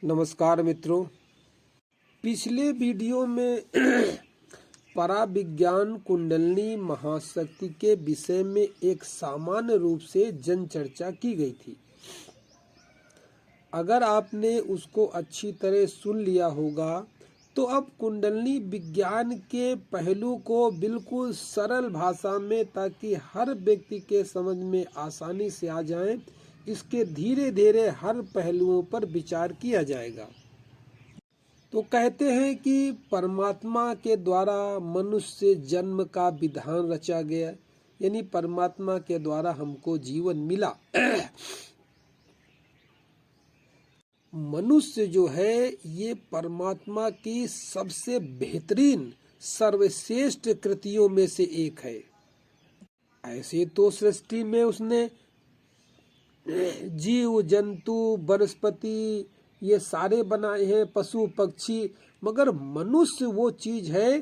नमस्कार मित्रों, पिछले वीडियो में पराविज्ञान कुंडलिनी महाशक्ति के विषय में एक सामान्य रूप से जन चर्चा की गई थी। अगर आपने उसको अच्छी तरह सुन लिया होगा तो अब कुंडलिनी विज्ञान के पहलू को बिल्कुल सरल भाषा में, ताकि हर व्यक्ति के समझ में आसानी से आ जाए, इसके धीरे धीरे हर पहलुओं पर विचार किया जाएगा। तो कहते हैं कि परमात्मा के द्वारा मनुष्य जन्म का विधान रचा गया, यानी परमात्मा के द्वारा हमको जीवन मिला। मनुष्य जो है ये परमात्मा की सबसे बेहतरीन सर्वश्रेष्ठ कृतियों में से एक है। ऐसे तो सृष्टि में उसने जीव जंतु वनस्पति ये सारे बनाए हैं, पशु पक्षी, मगर मनुष्य वो चीज है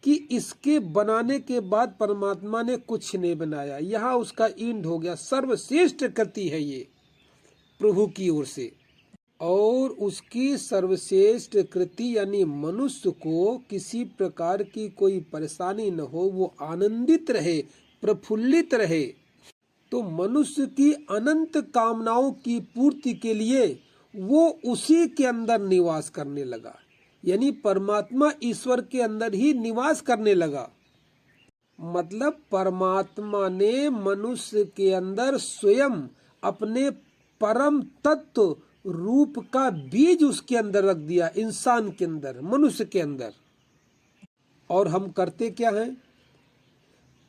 कि इसके बनाने के बाद परमात्मा ने कुछ नहीं बनाया। यहाँ उसका इंड हो गया। सर्वश्रेष्ठ कृति है ये प्रभु की ओर से, और उसकी सर्वश्रेष्ठ कृति यानी मनुष्य को किसी प्रकार की कोई परेशानी न हो, वो आनंदित रहे, प्रफुल्लित रहे। तो मनुष्य की अनंत कामनाओं की पूर्ति के लिए वो उसी के अंदर निवास करने लगा, यानी परमात्मा ईश्वर के अंदर ही निवास करने लगा। मतलब परमात्मा ने मनुष्य के अंदर स्वयं अपने परम तत्व रूप का बीज उसके अंदर रख दिया, इंसान के अंदर, मनुष्य के अंदर। और हम करते क्या हैं?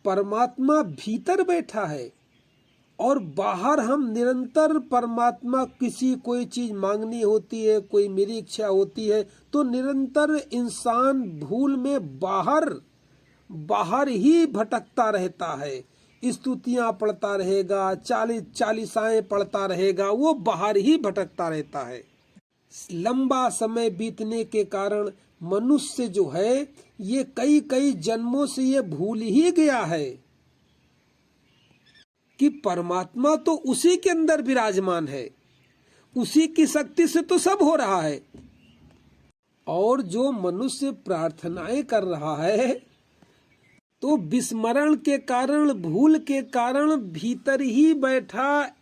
परमात्मा भीतर बैठा है और बाहर हम निरंतर परमात्मा किसी कोई चीज मांगनी होती है, कोई मेरी इच्छा होती है, तो निरंतर इंसान भूल में बाहर ही भटकता रहता है। स्तुतियां पढ़ता रहेगा, चालीसाएं पढ़ता रहेगा, वो बाहर ही भटकता रहता है। लंबा समय बीतने के कारण मनुष्य जो है ये कई जन्मों से ये भूल ही गया है कि परमात्मा तो उसी के अंदर विराजमान है, उसी की शक्ति से तो सब हो रहा है। और जो मनुष्य प्रार्थनाएं कर रहा है तो विस्मरण के कारण, भूल के कारण भीतर ही बैठा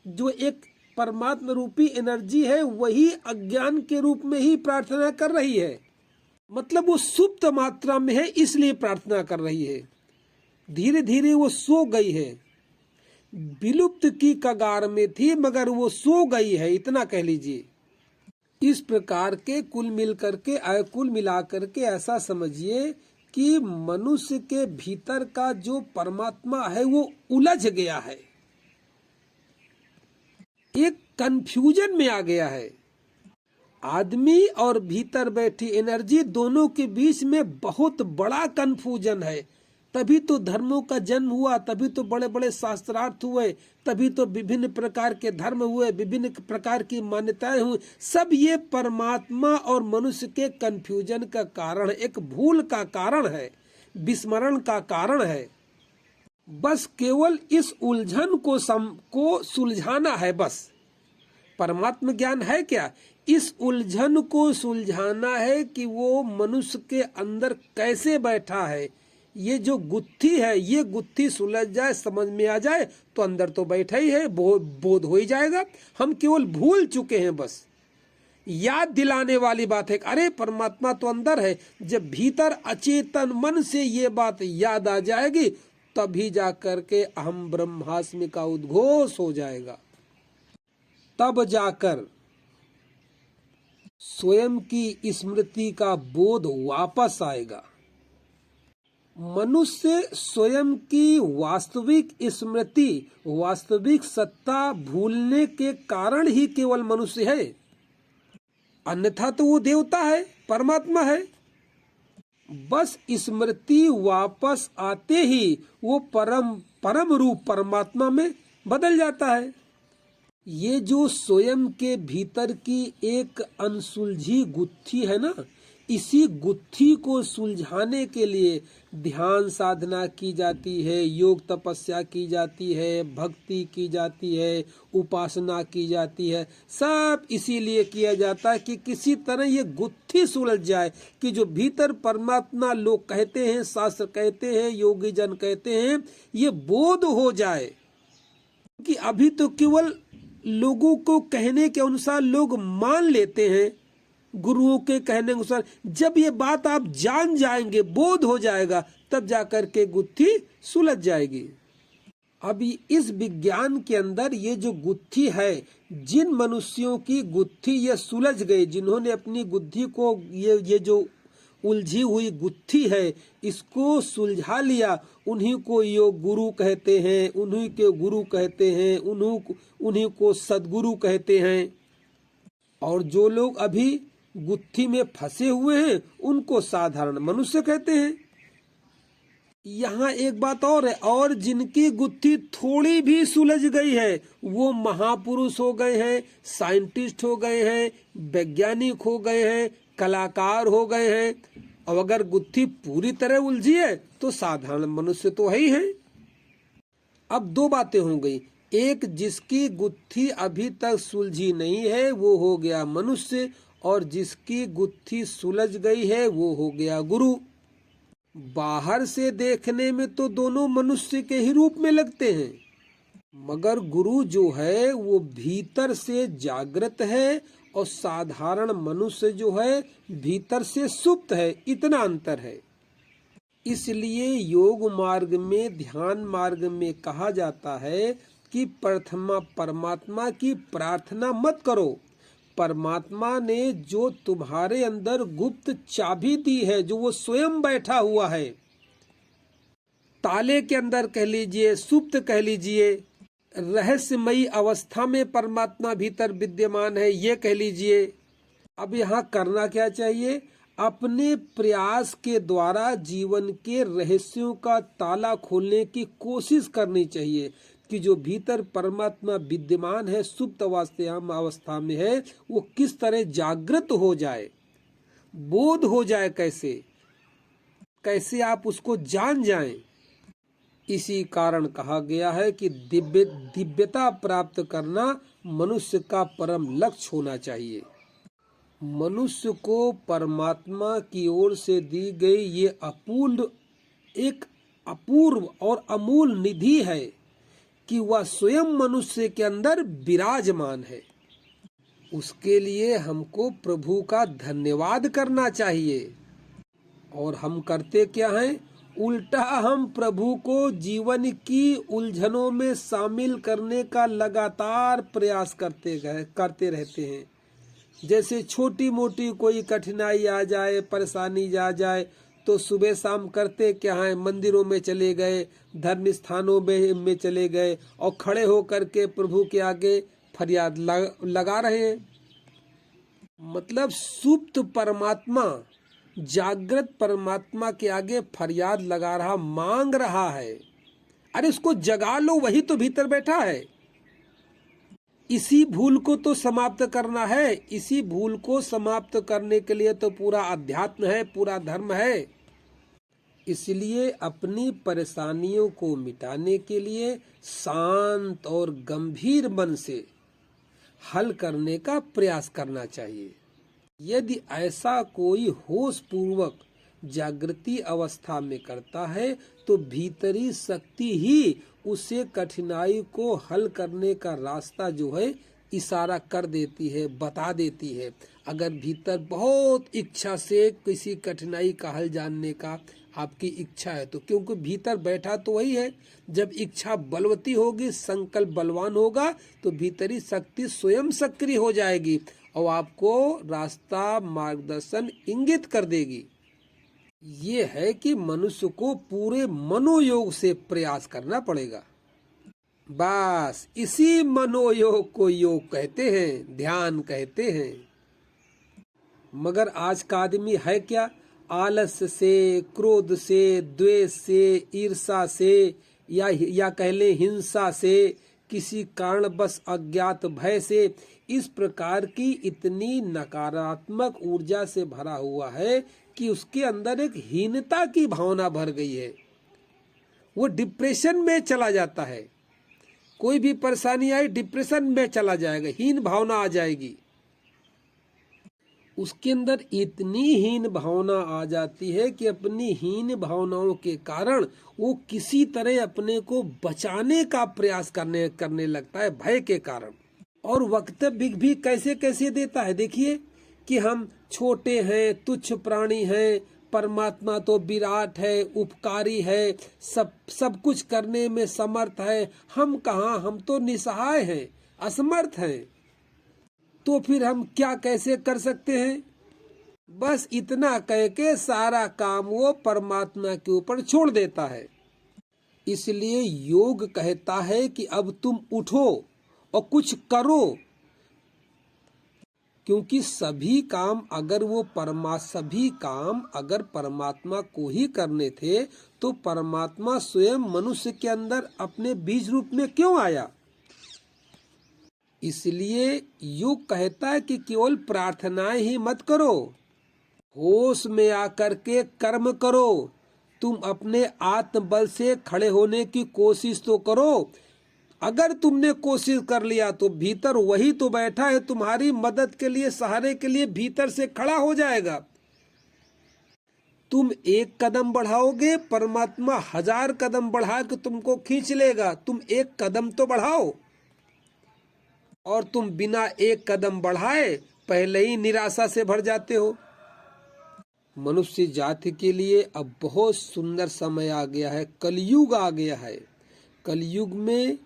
जो एक परमात्मा रूपी एनर्जी है वही अज्ञान के रूप में ही प्रार्थना कर रही है। मतलब वो सुप्त मात्रा में है, इसलिए प्रार्थना कर रही है। धीरे धीरे वो सो गई है, विलुप्त की कगार में थी मगर वो सो गई है, इतना कह लीजिए। इस प्रकार के कुल मिलाकर के ऐसा समझिए कि मनुष्य के भीतर का जो परमात्मा है वो उलझ गया है, एक कंफ्यूजन में आ गया है। आदमी और भीतर बैठी एनर्जी दोनों के बीच में बहुत बड़ा कंफ्यूजन है। तभी तो धर्मों का जन्म हुआ, तभी तो बड़े बड़े शास्त्रार्थ हुए, तभी तो विभिन्न प्रकार के धर्म हुए, विभिन्न प्रकार की मान्यताएं हुई। सब ये परमात्मा और मनुष्य के कंफ्यूजन का कारण, एक भूल का कारण है, विस्मरण का कारण है। बस केवल इस उलझन को सुलझाना है। बस परमात्मा ज्ञान है क्या? इस उलझन को सुलझाना है कि वो मनुष्य के अंदर कैसे बैठा है। ये जो गुत्थी है, ये गुत्थी सुलझ जाए, समझ में आ जाए तो अंदर तो बैठा ही है, बोध हो ही जाएगा। हम केवल भूल चुके हैं। बस याद दिलाने वाली बात है, अरे परमात्मा तो अंदर है। जब भीतर अचेतन मन से ये बात याद आ जाएगी तभी जाकर के अहम ब्रह्मास्मि का उद्घोष हो जाएगा। तब जाकर स्वयं की स्मृति का बोध वापस आएगा। मनुष्य स्वयं की वास्तविक स्मृति, वास्तविक सत्ता भूलने के कारण ही केवल मनुष्य है, अन्यथा तो वो देवता है, परमात्मा है। बस स्मृति वापस आते ही वो परम रूप परमात्मा में बदल जाता है। ये जो स्वयं के भीतर की एक अनसुलझी गुत्थी है ना, इसी गुत्थी को सुलझाने के लिए ध्यान साधना की जाती है, योग तपस्या की जाती है, भक्ति की जाती है, उपासना की जाती है। सब इसीलिए किया जाता है कि किसी तरह ये गुत्थी सुलझ जाए, कि जो भीतर परमात्मा लोग कहते हैं, शास्त्र कहते हैं, योगी जन कहते हैं, ये बोध हो जाए। कि अभी तो केवल लोगों को कहने के अनुसार लोग मान लेते हैं, गुरुओं के कहने के अनुसार। जब ये बात आप जान जाएंगे, बोध हो जाएगा, तब जाकर के गुत्थी सुलझ जाएगी। अभी इस विज्ञान के अंदर ये जो गुत्थी है, जिन मनुष्यों की गुत्थी ये सुलझ गई, जिन्होंने अपनी गुत्थी को ये जो उलझी हुई गुत्थी है इसको सुलझा लिया, उन्हीं को योग गुरु कहते हैं, उन्हीं के गुरु कहते हैं, उन्हीं को सदगुरु कहते हैं। और जो लोग अभी गुत्थी में फंसे हुए हैं उनको साधारण मनुष्य कहते हैं। यहाँ एक बात और है, और जिनकी गुत्थी थोड़ी भी सुलझ गई है वो महापुरुष हो गए हैं, साइंटिस्ट हो गए हैं, वैज्ञानिक हो गए हैं, कलाकार हो गए हैं। और अगर गुत्थी पूरी तरह उलझी है तो साधारण मनुष्य तो है ही है। अब दो बातें हो गई, एक जिसकी गुत्थी अभी तक सुलझी नहीं है वो हो गया मनुष्य, और जिसकी गुत्थी सुलझ गई है वो हो गया गुरु। बाहर से देखने में तो दोनों मनुष्य के ही रूप में लगते हैं, मगर गुरु जो है वो भीतर से जागृत है और साधारण मनुष्य जो है भीतर से सुप्त है, इतना अंतर है। इसलिए योग मार्ग में, ध्यान मार्ग में कहा जाता है कि प्रथमा परमात्मा की प्रार्थना मत करो। परमात्मा ने जो तुम्हारे अंदर गुप्त चाबी दी है, जो वो स्वयं बैठा हुआ है, ताले के अंदर कह लीजिए, सुप्त कह लीजिए, रहस्यमयी अवस्था में परमात्मा भीतर विद्यमान है, ये कह लीजिए। अब यहाँ करना क्या चाहिए? अपने प्रयास के द्वारा जीवन के रहस्यों का ताला खोलने की कोशिश करनी चाहिए कि जो भीतर परमात्मा विद्यमान है, सुप्त अवस्था में है, वो किस तरह जागृत हो जाए, बोध हो जाए, कैसे आप उसको जान जाएं। इसी कारण कहा गया है कि दिव्यता प्राप्त करना मनुष्य का परम लक्ष्य होना चाहिए। मनुष्य को परमात्मा की ओर से दी गई ये एक अपूर्व और अमूल निधि है कि वह स्वयं मनुष्य के अंदर विराजमान है। उसके लिए हमको प्रभु का धन्यवाद करना चाहिए। और हम करते क्या हैं? उल्टा हम प्रभु को जीवन की उलझनों में शामिल करने का लगातार प्रयास करते रहते हैं। जैसे छोटी मोटी कोई कठिनाई आ जाए, परेशानी आ जाए, तो सुबह शाम करते क्या है? मंदिरों में चले गए, धर्म स्थानों में चले गए और खड़े होकर के प्रभु के आगे फरियाद लगा रहे हैं। मतलब सुप्त परमात्मा, जागृत परमात्मा के आगे फरियाद लगा रहा, मांग रहा है। अरे उसको जगा लो, वही तो भीतर बैठा है। इसी भूल को तो समाप्त करना है। इसी भूल को समाप्त करने के लिए तो पूरा अध्यात्म है, पूरा धर्म है। इसलिए अपनी परेशानियों को मिटाने के लिए शांत और गंभीर मन से हल करने का प्रयास करना चाहिए। यदि ऐसा कोई होश पूर्वक जागृति अवस्था में करता है तो भीतरी शक्ति ही उसे कठिनाई को हल करने का रास्ता जो है इशारा कर देती है, बता देती है। अगर भीतर बहुत इच्छा से किसी कठिनाई का हल जानने का आपकी इच्छा है तो, क्योंकि भीतर बैठा तो वही है। जब इच्छा बलवती होगी, संकल्प बलवान होगा, तो भीतरी शक्ति स्वयं सक्रिय हो जाएगी और आपको रास्ता, मार्गदर्शन इंगित कर देगी। ये है कि मनुष्य को पूरे मनोयोग से प्रयास करना पड़ेगा। बस इसी मनोयोग को योग कहते हैं, ध्यान कहते हैं। मगर आज का आदमी है क्या? आलस्य से, क्रोध से, द्वेष से, ईर्षा से या कह ले हिंसा से किसी कारण बस अज्ञात भय से इस प्रकार की इतनी नकारात्मक ऊर्जा से भरा हुआ है कि उसके अंदर एक हीनता की भावना भर गई है। वो डिप्रेशन में चला जाता है। कोई भी परेशानी आई डिप्रेशन में चला जाएगा, हीन भावना आ जाएगी। उसके अंदर इतनी हीन भावना आ जाती है कि अपनी हीन भावनाओं के कारण वो किसी तरह अपने को बचाने का प्रयास करने लगता है, भय के कारण। और वक्तव्य भी कैसे कैसे देता है, देखिए कि हम छोटे हैं, तुच्छ प्राणी हैं, परमात्मा तो विराट है, उपकारी है, सब कुछ करने में समर्थ है, हम कहाँ, हम तो निसहाय हैं, असमर्थ हैं, तो फिर हम क्या कैसे कर सकते हैं। बस इतना कह के सारा काम वो परमात्मा के ऊपर छोड़ देता है। इसलिए योग कहता है कि अब तुम उठो और कुछ करो, क्योंकि सभी काम अगर परमात्मा को ही करने थे तो परमात्मा स्वयं मनुष्य के अंदर अपने बीज रूप में क्यों आया। इसलिए योग कहता है कि केवल प्रार्थनाएं ही मत करो, होश में आकर के कर्म करो। तुम अपने आत्मबल से खड़े होने की कोशिश तो करो। अगर तुमने कोशिश कर लिया तो भीतर वही तो बैठा है तुम्हारी मदद के लिए, सहारे के लिए, भीतर से खड़ा हो जाएगा। तुम एक कदम बढ़ाओगे, परमात्मा 1000 कदम बढ़ा के तुमको खींच लेगा। तुम एक कदम तो बढ़ाओ, और तुम बिना एक कदम बढ़ाए पहले ही निराशा से भर जाते हो। मनुष्य जाति के लिए अब बहुत सुंदर समय आ गया है, कलयुग आ गया है। कलयुग में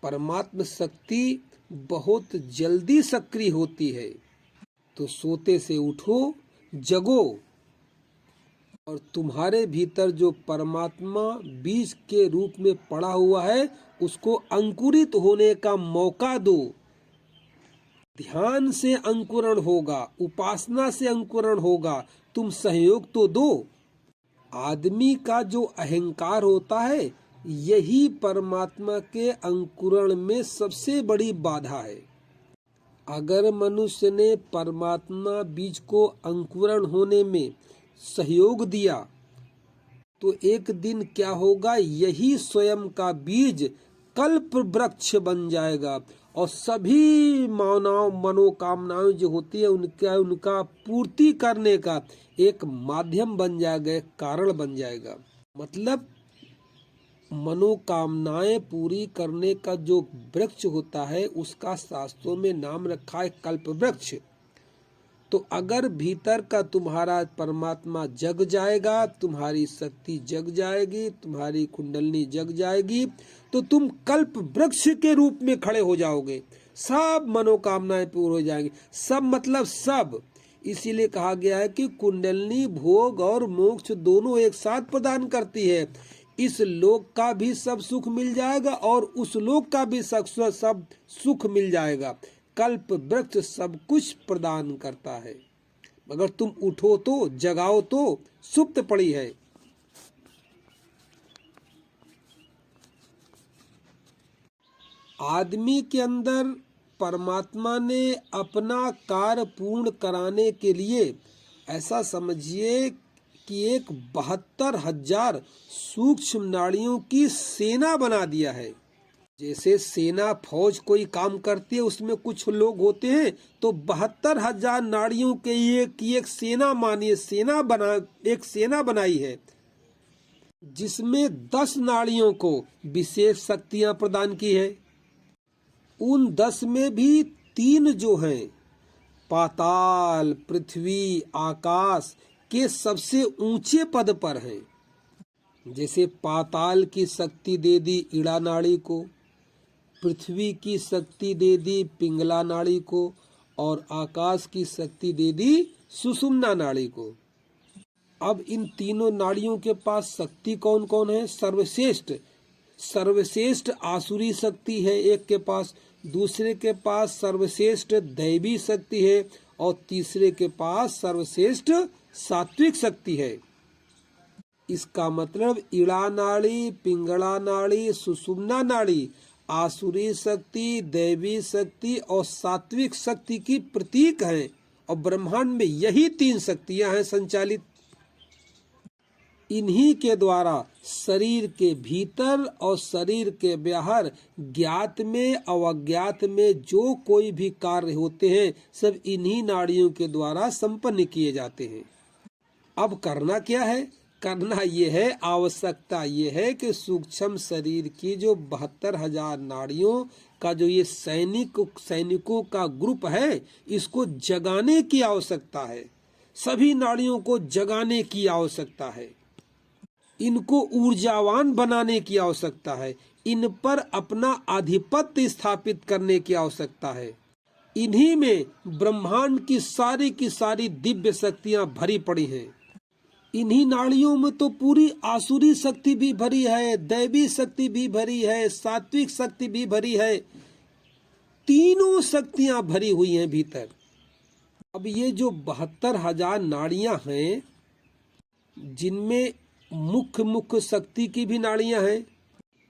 परमात्मा शक्ति बहुत जल्दी सक्रिय होती है। तो सोते से उठो, जगो, और तुम्हारे भीतर जो परमात्मा बीज के रूप में पड़ा हुआ है उसको अंकुरित होने का मौका दो। ध्यान से अंकुरण होगा, उपासना से अंकुरण होगा, तुम सहयोग तो दो। आदमी का जो अहंकार होता है यही परमात्मा के अंकुरण में सबसे बड़ी बाधा है। अगर मनुष्य ने परमात्मा बीज को अंकुरण होने में सहयोग दिया तो एक दिन क्या होगा, यही स्वयं का बीज कल्प वृक्ष बन जाएगा और सभी मनोकामनाएं जो होती है उनका पूर्ति करने का एक माध्यम बन जाएगा, कारण बन जाएगा। मतलब मनोकामनाएं पूरी करने का जो वृक्ष होता है उसका शास्त्रों में नाम रखा है कल्प वृक्ष। तो अगर भीतर का तुम्हारा परमात्मा जग जाएगा, तुम्हारी शक्ति जग जाएगी, तुम्हारी कुंडलनी जग जाएगी, तो तुम कल्प वृक्ष के रूप में खड़े हो जाओगे। सब मनोकामनाएं पूरी हो जाएंगी, सब मतलब सब। इसीलिए कहा गया है कि कुंडलनी भोग और मोक्ष दोनों एक साथ प्रदान करती है। इस लोक का भी सब सुख मिल जाएगा और उस लोक का भी सब सुख मिल जाएगा। कल्प वृक्ष सब कुछ प्रदान करता है। मगर तुम उठो तो, जगाओ तो, सुप्त पड़ी है। आदमी के अंदर परमात्मा ने अपना कार्य पूर्ण कराने के लिए ऐसा समझिए कि एक 72,000 सूक्ष्म नाड़ियों की सेना बना दिया है। जैसे सेना फौज कोई काम करती है उसमें कुछ लोग होते हैं, तो 72,000 नाड़ियों के एक सेना मानिए, एक सेना बनाई है जिसमें 10 नाड़ियों को विशेष शक्तियां प्रदान की है। उन 10 में भी 3 जो हैं पाताल, पृथ्वी, आकाश के सबसे ऊंचे पद पर हैं। जैसे पाताल की शक्ति दे दी ईड़ा नाड़ी को, पृथ्वी की शक्ति दे दी पिंगला नाड़ी को, और आकाश की शक्ति दे दी सुषुम्ना नाड़ी को। अब इन तीनों नाड़ियों के पास शक्ति कौन कौन है? सर्वश्रेष्ठ आसुरी शक्ति है एक के पास, दूसरे के पास सर्वश्रेष्ठ दैवी शक्ति है, और तीसरे के पास सर्वश्रेष्ठ सात्विक शक्ति है। इसका मतलब ईड़ा नाड़ी, पिंगला नाड़ी, सुषुम्ना नाड़ी आसुरी शक्ति, दैवी शक्ति और सात्विक शक्ति की प्रतीक हैं और ब्रह्मांड में यही 3 शक्तियां हैं संचालित। इन्हीं के द्वारा शरीर के भीतर और शरीर के बाहर ज्ञात में और अज्ञात में जो कोई भी कार्य होते हैं सब इन्हीं नाड़ियों के द्वारा संपन्न किए जाते हैं। अब करना क्या है? करना ये है, आवश्यकता ये है कि सूक्ष्म शरीर की जो 72,000 नाड़ियों का जो ये सैनिकों का ग्रुप है, इसको जगाने की आवश्यकता है। सभी नाड़ियों को जगाने की आवश्यकता है। इनको ऊर्जावान बनाने की आवश्यकता है। इन पर अपना आधिपत्य स्थापित करने की आवश्यकता है। इन्हीं में ब्रह्मांड की सारी दिव्य शक्तियां भरी पड़ी हैं। इन्हीं नाड़ियों में तो पूरी आसुरी शक्ति भी भरी है, दैवी शक्ति भी भरी है, सात्विक शक्ति भी भरी है। तीनों शक्तियां भरी हुई हैं भीतर। अब ये जो 72,000 नाड़ियां हैं, जिनमें मुख्य शक्ति की भी नाड़ियां हैं,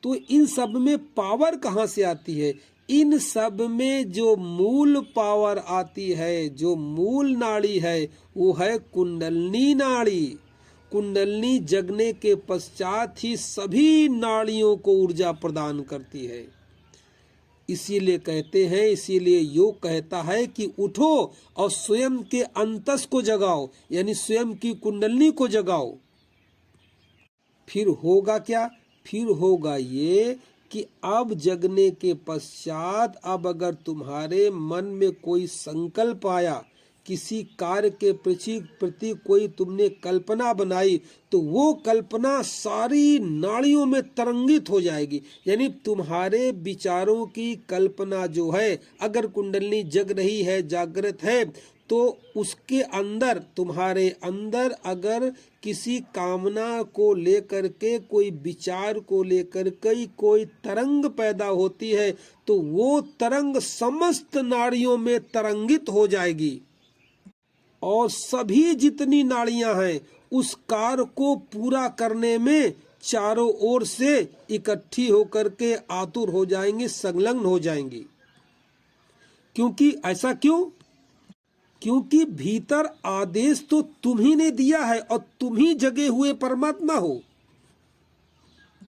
तो इन सब में पावर कहाँ से आती है? इन सब में जो मूल पावर आती है, जो मूल नाड़ी है, वो है कुंडलनी नाड़ी। कुंडलनी जगने के पश्चात ही सभी नाड़ियों को ऊर्जा प्रदान करती है। इसीलिए कहते हैं, इसीलिए योग कहता है कि उठो और स्वयं के अंतस को जगाओ, यानी स्वयं की कुंडलनी को जगाओ। फिर होगा क्या? फिर होगा ये कि अब जगने के पश्चात अब अगर तुम्हारे मन में कोई संकल्प आया, किसी कार्य के प्रति कोई तुमने कल्पना बनाई, तो वो कल्पना सारी नाड़ियों में तरंगित हो जाएगी। यानी तुम्हारे विचारों की कल्पना जो है, अगर कुंडलनी जग रही है, जागृत है, तो उसके अंदर, तुम्हारे अंदर अगर किसी कामना को लेकर के, कोई विचार को लेकर के कोई तरंग पैदा होती है, तो वो तरंग समस्त नाड़ियों में तरंगित हो जाएगी और सभी जितनी नाड़ियां हैं उस कार्य को पूरा करने में चारों ओर से इकट्ठी होकर के आतुर हो जाएंगी, संलग्न हो जाएंगी। क्योंकि ऐसा क्यों? क्योंकि भीतर आदेश तो तुम ही ने दिया है और तुम ही जगे हुए परमात्मा हो।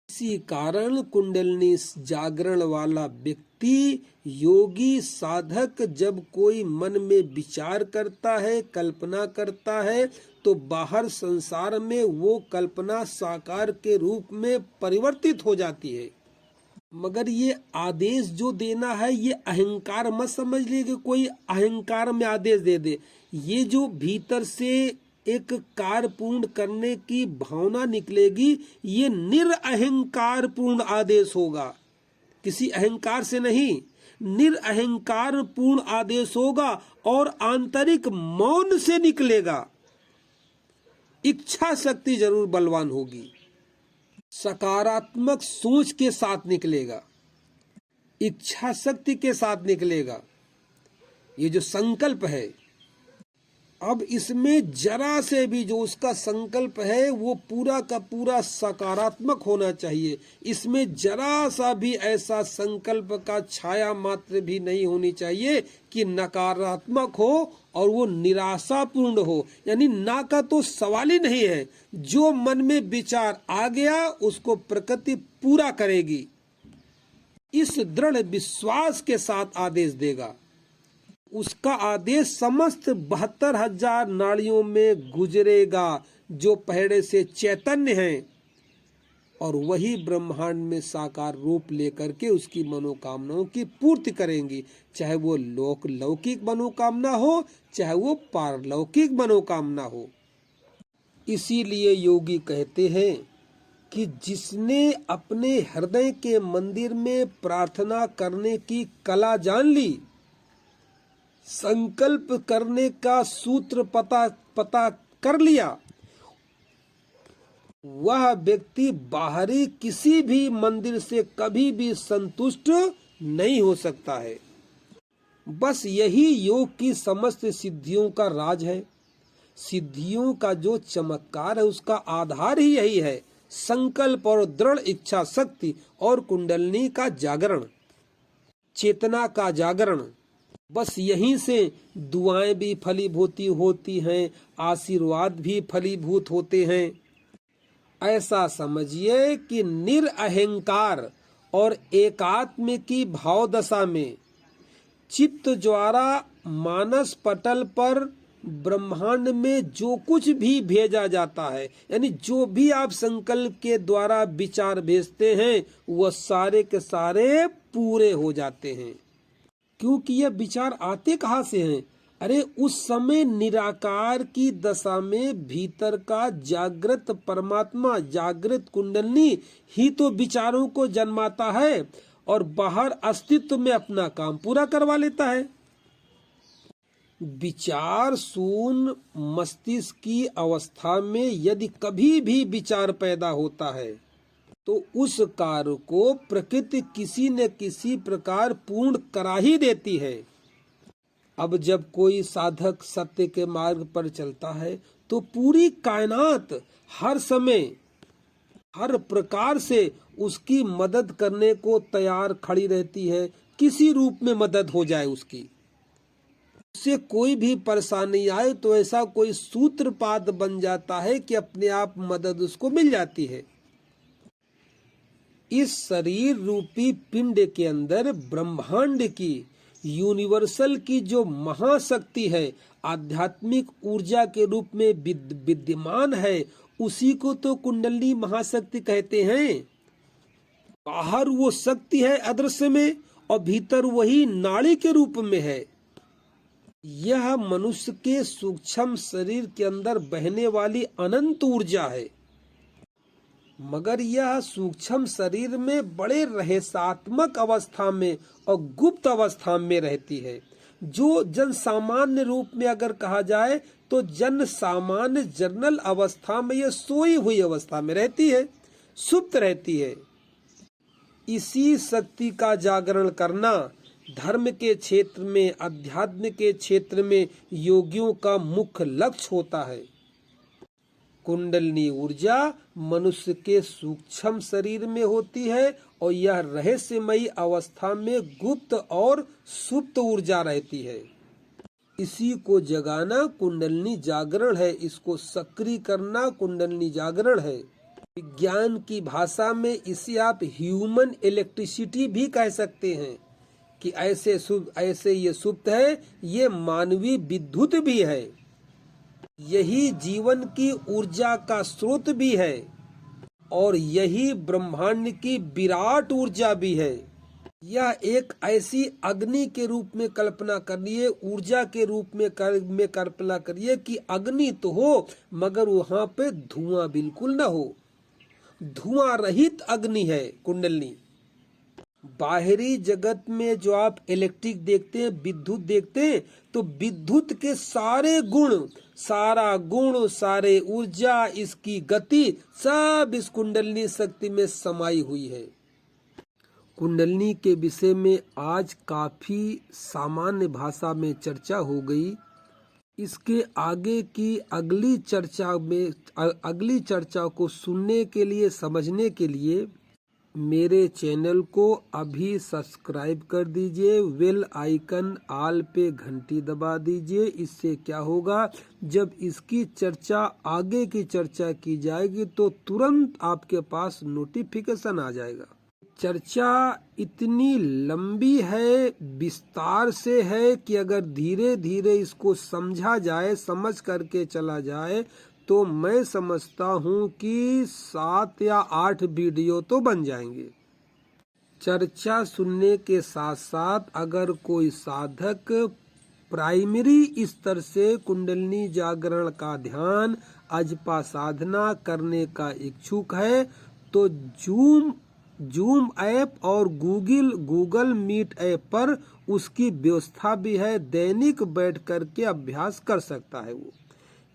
इसी कारण कुंडलनी जागरण वाला व्यक्ति, योगी साधक, जब कोई मन में विचार करता है, कल्पना करता है, तो बाहर संसार में वो कल्पना साकार के रूप में परिवर्तित हो जाती है। मगर ये आदेश जो देना है, ये अहंकार मत समझ लीजिए कि कोई अहंकार में आदेश दे दे। ये जो भीतर से एक कार्य पूर्ण करने की भावना निकलेगी, ये निरअहंकार पूर्ण आदेश होगा, किसी अहंकार से नहीं, निरअहंकार पूर्ण आदेश होगा और आंतरिक मौन से निकलेगा। इच्छा शक्ति जरूर बलवान होगी, सकारात्मक सोच के साथ निकलेगा, इच्छा शक्ति के साथ निकलेगा। ये जो संकल्प है, अब इसमें जरा से भी जो उसका संकल्प है वो पूरा का पूरा सकारात्मक होना चाहिए। इसमें जरा सा भी ऐसा संकल्प का छाया मात्र भी नहीं होनी चाहिए कि नकारात्मक हो और वो निराशापूर्ण हो। यानी ना का तो सवाल ही नहीं है। जो मन में विचार आ गया उसको प्रकृति पूरा करेगी, इस दृढ़ विश्वास के साथ आदेश देगा। उसका आदेश समस्त 72,000 नाड़ियों में गुजरेगा जो पहले से चैतन्य हैं, और वही ब्रह्मांड में साकार रूप लेकर के उसकी मनोकामनाओं की पूर्ति करेंगी, चाहे वो लौकिक मनोकामना हो, चाहे वो पारलौकिक मनोकामना हो। इसीलिए योगी कहते हैं कि जिसने अपने हृदय के मंदिर में प्रार्थना करने की कला जान ली, संकल्प करने का सूत्र पता कर लिया, वह व्यक्ति बाहरी किसी भी मंदिर से कभी भी संतुष्ट नहीं हो सकता है। बस यही योग की समस्त सिद्धियों का राज है। सिद्धियों का जो चमत्कार है उसका आधार ही यही है, संकल्प और दृढ़ इच्छा शक्ति और कुंडलनी का जागरण। चेतना का जागरण। बस यहीं से दुआएं भी फलीभूत होती हैं, आशीर्वाद भी फलीभूत होते हैं। ऐसा समझिए कि निरअहंकार और एकात्म की भाव दशा में चित्त द्वारा मानस पटल पर ब्रह्मांड में जो कुछ भी भेजा जाता है, यानी जो भी आप संकल्प के द्वारा विचार भेजते हैं, वह सारे के सारे पूरे हो जाते हैं। क्योंकि यह विचार आते कहाँ से हैं? अरे उस समय निराकार की दशा में भीतर का जागृत परमात्मा, जागृत कुंडलनी ही तो विचारों को जन्माता है और बाहर अस्तित्व में अपना काम पूरा करवा लेता है। विचार शून्य मस्तिष्क की अवस्था में यदि कभी भी विचार पैदा होता है तो उस कार्य को प्रकृति किसी न किसी प्रकार पूर्ण करा ही देती है। अब जब कोई साधक सत्य के मार्ग पर चलता है तो पूरी कायनात हर समय हर प्रकार से उसकी मदद करने को तैयार खड़ी रहती है, किसी रूप में मदद हो जाए उसकी। उससे कोई भी परेशानी आए तो ऐसा कोई सूत्रपात बन जाता है कि अपने आप मदद उसको मिल जाती है। इस शरीर रूपी पिंड के अंदर ब्रह्मांड की, यूनिवर्सल की जो महाशक्ति है, आध्यात्मिक ऊर्जा के रूप में विद्यमान है, उसी को तो कुंडली महाशक्ति कहते हैं। बाहर वो शक्ति है अदृश्य में और भीतर वही नाड़ी के रूप में है। यह मनुष्य के सूक्ष्म शरीर के अंदर बहने वाली अनंत ऊर्जा है, मगर यह सूक्ष्म शरीर में बड़े रहस्यात्मक अवस्था में और गुप्त अवस्था में रहती है। जो जन सामान्य रूप में अगर कहा जाए तो जन सामान्य जनरल अवस्था में यह सोई हुई अवस्था में रहती है, सुप्त रहती है। इसी शक्ति का जागरण करना धर्म के क्षेत्र में, अध्यात्म के क्षेत्र में योगियों का मुख्य लक्ष्य होता है। कुंडलिनी ऊर्जा मनुष्य के सूक्ष्म शरीर में होती है और यह रहस्यमयी अवस्था में गुप्त और सुप्त ऊर्जा रहती है। इसी को जगाना कुंडलिनी जागरण है, इसको सक्रिय करना कुंडलिनी जागरण है। विज्ञान की भाषा में इसे आप ह्यूमन इलेक्ट्रिसिटी भी कह सकते हैं कि ऐसे ये सुप्त है, ये मानवीय विद्युत भी है, यही जीवन की ऊर्जा का स्रोत भी है और यही ब्रह्मांड की विराट ऊर्जा भी है। यह एक ऐसी अग्नि के रूप में कल्पना करिए, ऊर्जा के रूप में कल्पना करिए कि अग्नि तो हो मगर वहां पे धुआं बिल्कुल न हो, धुआं रहित अग्नि है कुंडलिनी। बाहरी जगत में जो आप इलेक्ट्रिक देखते हैं, विद्युत देखते हैं, तो विद्युत के सारे गुण, सारा गुण, सारे ऊर्जा, इसकी गति सब इस कुंडलिनी शक्ति में समाई हुई है। कुंडलिनी के विषय में आज काफी सामान्य भाषा में चर्चा हो गई। इसके आगे की अगली चर्चा को सुनने के लिए, समझने के लिए मेरे चैनल को अभी सब्सक्राइब कर दीजिए, बेल आइकन ऑल पे घंटी दबा दीजिए। इससे क्या होगा, जब इसकी चर्चा, आगे की चर्चा की जाएगी तो तुरंत आपके पास नोटिफिकेशन आ जाएगा। चर्चा इतनी लंबी है, विस्तार से है कि अगर धीरे धीरे इसको समझा जाए, समझ करके चला जाए तो मैं समझता हूँ कि 7 या 8 वीडियो तो बन जाएंगे। चर्चा सुनने के साथ साथ अगर कोई साधक प्राइमरी स्तर से कुंडलिनी जागरण का ध्यान, अजपा साधना करने का इच्छुक है तो जूम ऐप और गूगल मीट ऐप पर उसकी व्यवस्था भी है, दैनिक बैठ करके अभ्यास कर सकता है वो।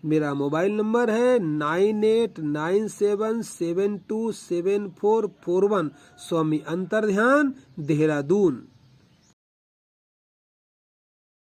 मेरा मोबाइल नंबर है 9897727441, स्वामी अंतर्ध्यान, देहरादून।